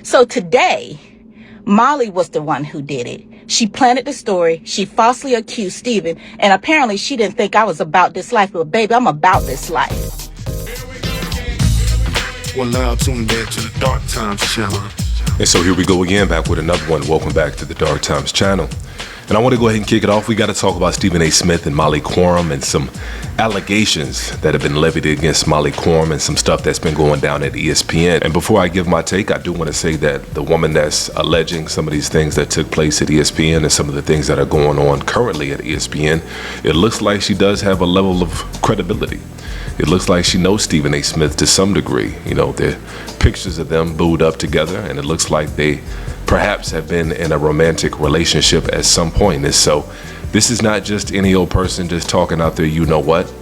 So today, Molly was the one who did it. She planted the story. She falsely accused Stephen. And apparently she didn't think I was about this life. But baby, I'm about this life. Well, now tune in to the Dark Times channel. And so here we go again, back with another one. Welcome back to the Dark Times channel. And I want to go ahead and kick it off. We got to talk about Stephen A. Smith and Molly Qerim and some allegations that have been levied against Molly Qerim and some stuff that's been going down at ESPN. And before I give my take, I do want to say that the woman that's alleging some of these things that took place at ESPN and some of the things that are going on currently at ESPN, it looks like she does have a level of credibility. It looks like she knows Stephen A. Smith to some degree. You know, there are pictures of them booed up together, and it looks like they perhaps have been in a romantic relationship at some point. And so this is not just any old person just talking out there, you know what.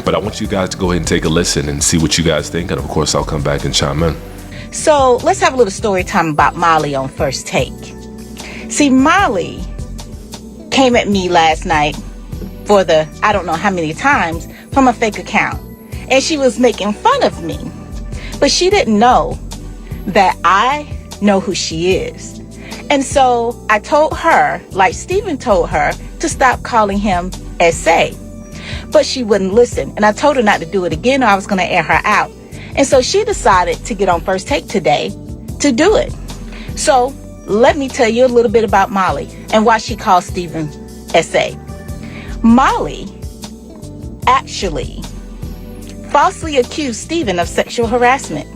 But I want you guys to go ahead and take a listen and see what you guys think. And of course, I'll come back and chime in. So let's have a little story time about Molly on First Take. See, Molly came at me last night for the, I don't know how many times, from a fake account. And she was making fun of me. But she didn't know that I know who she is. And so I told her, like Stephen told her, to stop calling him SA. But she wouldn't listen. And I told her not to do it again or I was going to air her out. And so she decided to get on First Take today to do it. So let me tell you a little bit about Molly and why she calls Stephen SA. Molly actually falsely accused Stephen of sexual harassment.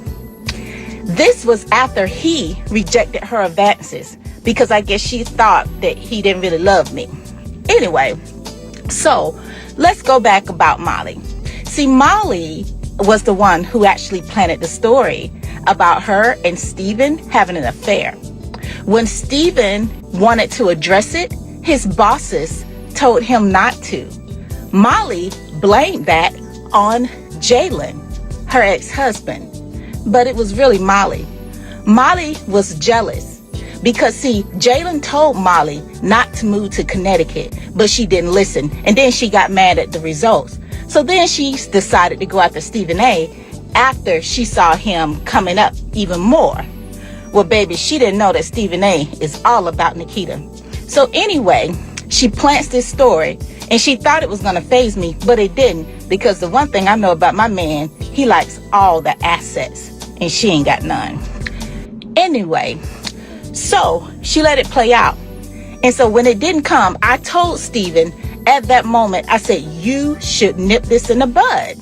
This was after he rejected her advances because I guess she thought that he didn't really love me. Anyway, so let's go back about Molly. See, Molly was the one who actually planted the story about her and Stephen having an affair. When Stephen wanted to address it, his bosses told him not to. Molly blamed that on Jalen, her ex-husband. But it was really Molly. Molly was jealous because, see, Jalen told Molly not to move to Connecticut, but she didn't listen. And then she got mad at the results. So then she decided to go after Stephen A. after she saw him coming up even more. Well, baby, she didn't know that Stephen A. is all about Nikita. So anyway, she plants this story and she thought it was going to faze me, but it didn't, because the one thing I know about my man, he likes all the assets and she ain't got none. Anyway, so she let it play out. And so when it didn't come, I told Stephen at that moment, I said, you should nip this in the bud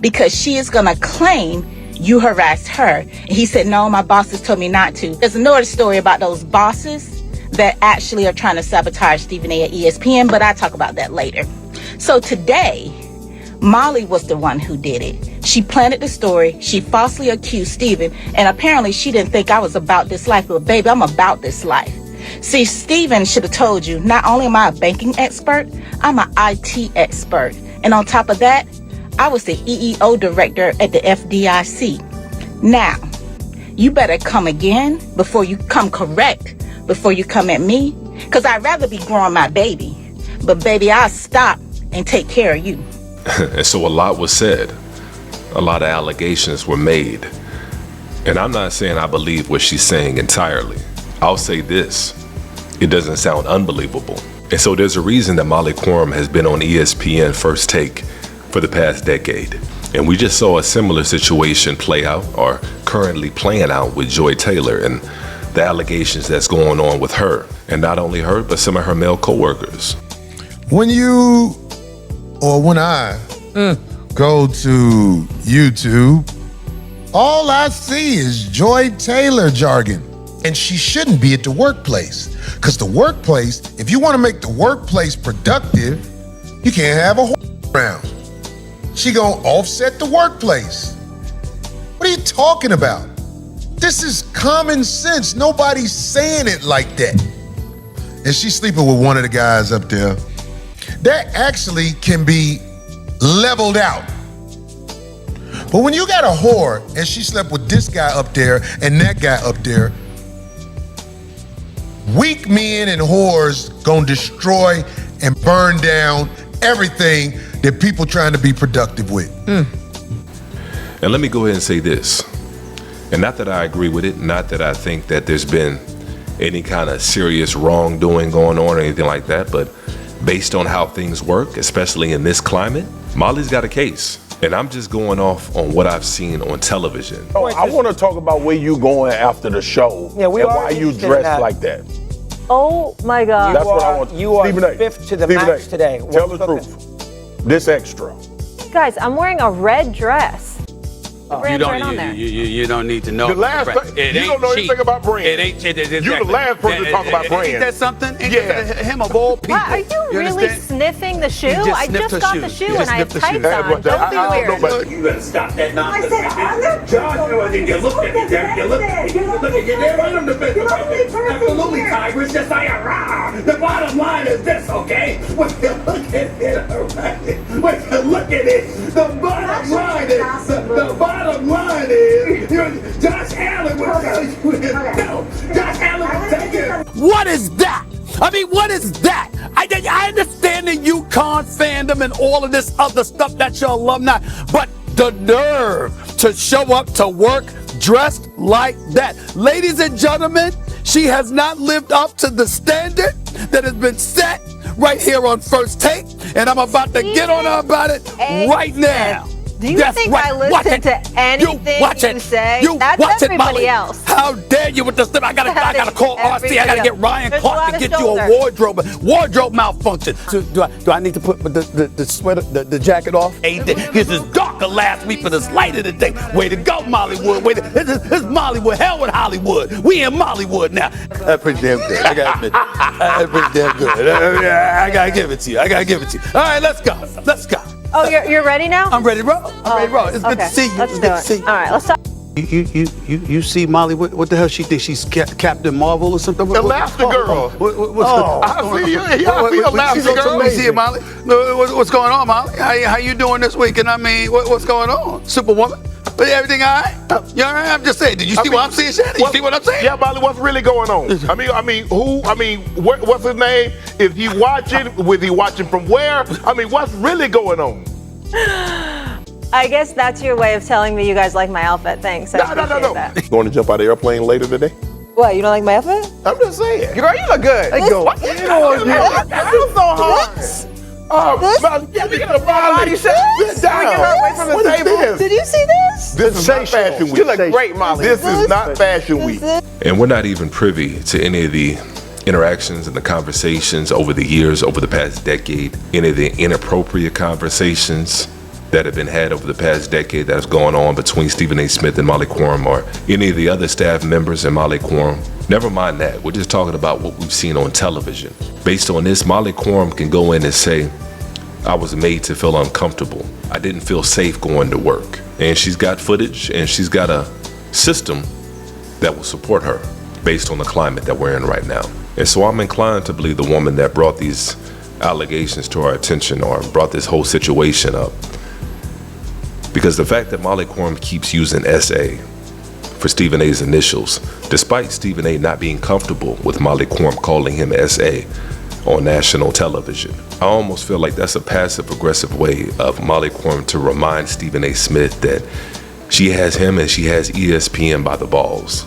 because she is going to claim you harassed her. And he said, no, my bosses told me not to. There's another story about those bosses that actually are trying to sabotage Stephen A. at ESPN, but I'll talk about that later. So today, Molly was the one who did it. She planted the story. She falsely accused Stephen. And apparently she didn't think I was about this life. But baby, I'm about this life. See, Stephen should have told you, not only am I a banking expert, I'm an IT expert. And on top of that, I was the EEO director at the FDIC. Now, you better come again before you come correct, before you come at me. Because I'd rather be growing my baby. But baby, I'll stop and take care of you. And so a lot was said. A lot of allegations were made. And I'm not saying I believe what she's saying entirely. I'll say this. It doesn't sound unbelievable. And so there's a reason that Molly Qerim has been on ESPN First Take for the past decade. And we just saw a similar situation play out, or currently playing out, with Joy Taylor and the allegations that's going on with her. And not only her, but some of her male co-workers. When I go to YouTube, all I see is Joy Taylor jargon. And she shouldn't be at the workplace. Because the workplace, if you want to make the workplace productive, you can't have a whore around. She gonna offset the workplace. What are you talking about? This is common sense. Nobody's saying it like that. And she's sleeping with one of the guys up there. That actually can be leveled out. But when you got a whore and she slept with this guy up there and that guy up there, weak men and whores gonna destroy and burn down everything that people trying to be productive with. And let me go ahead and say this. And not that I agree with it, not that I think that there's been any kind of serious wrongdoing going on or anything like that, but based on how things work, especially in this climate, Molly's got a case. And I'm just going off on what I've seen on television. Oh, I want to talk about where you going after the show and why you dressed like that. Oh my God. That's what I want. You are Stephen A. fifth to the Stephen max A. today. Tell What's the cooking? truth. This extra. Guys, I'm wearing a red dress. The You brand's right on don't, there. you don't need to know. The last about thing, brand. you don't know anything about brand. It ain't cheap. You're the last person to talk about brand. Ain't that something? Ain't Yeah. that him of all people? Wow, are you really understand? sniffing the shoe? just I sniffed just the got shoe. the shoe You and I have just sniffed tights the shoe. on. Don't be I don't know weird. about You better stop that nonsense. I said, I'm not- Josh, you looked at me there. You looked at me. You looked at me. You're right on the fence. You're the only person Absolutely, here. Tigress. Just I am rah. The bottom line is this, okay? When you look at it, all right? When you look at it, the bottom line is, the bottom line is, Josh Allen will tell you this. No, Josh Allen will tell you. What is that? I mean, what is that? I understand the UConn fandom and all of this other stuff that's your alumni, but the nerve to show up to work dressed like that. Ladies and gentlemen, she has not lived up to the standard that has been set right here on First Take, and I'm about to get on her about it right now. Do you That's think right. I Watch listen it. to anything you say? You That's watch it, everybody Molly. else. How dare you with this stuff? I gotta call RC. I gotta get Ryan There's a Clark lot to of get you shoulder. a wardrobe malfunction. So do I need to put the sweater, the jacket off? This is darker last week, but it's lighter today. Way to go, Mollywood. This is Mollywood. Hell with Hollywood. We in Mollywood now. That's pretty damn good. I gotta admit. That's pretty damn good. I gotta give it to you. All right, let's go. Oh, you're ready now? I'm ready to roll. It's good to see you. Let's do it. All right, let's talk. You see Molly? What the hell she thinks she's Captain Marvel or something? Elastigirl. I see you. I see Elastigirl. Let me see it, Molly. What's going on, Molly? How you doing this week? And I mean, what's going on, Superwoman? Everything all right? You all right? I'm just saying. Did you see what I'm saying, Shannon? You see what I'm saying? Yeah, Molly, what's really going on? What's his name? Is he watching? Was he watching from where? I mean, what's really going on? I guess that's your way of telling me you guys like my outfit. Thanks. I appreciate that. Going to jump out of the airplane later today? What, you don't like my outfit? I'm just saying. Girl, you look good. Hey, go. What? You know so hard. Get the body shot. Sit down. Get her away from the What is table. this? Did you see this? This is not Fashion Week. You look great, Molly. This is not Fashion Week. And we're not even privy to any of the interactions and the conversations over the years, over the past decade, any of the inappropriate conversations that have been had over the past decade that has gone on between Stephen A. Smith and Molly Qerim or any of the other staff members and Molly Qerim. Never mind that. We're just talking about what we've seen on television. Based on this, Molly Qerim can go in and say, I was made to feel uncomfortable. I didn't feel safe going to work. And she's got footage and she's got a system that will support her based on the climate that we're in right now. And so I'm inclined to believe the woman that brought these allegations to our attention or brought this whole situation up. Because the fact that Molly Qerim keeps using SA for Stephen A's initials, despite Stephen A not being comfortable with Molly Qerim calling him SA on national television, I almost feel like that's a passive-aggressive way of Molly Qerim to remind Stephen A. Smith that she has him and she has ESPN by the balls.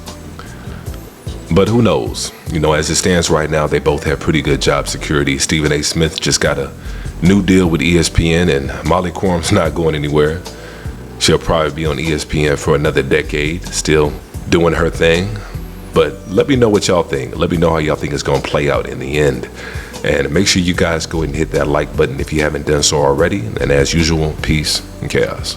But who knows? You know, as it stands right now, they both have pretty good job security. Stephen A. Smith just got a new deal with ESPN and Molly Qerim's not going anywhere. She'll probably be on ESPN for another decade, still doing her thing. But let me know what y'all think. Let me know how y'all think it's going to play out in the end. And make sure you guys go ahead and hit that like button if you haven't done so already. And as usual, peace and chaos.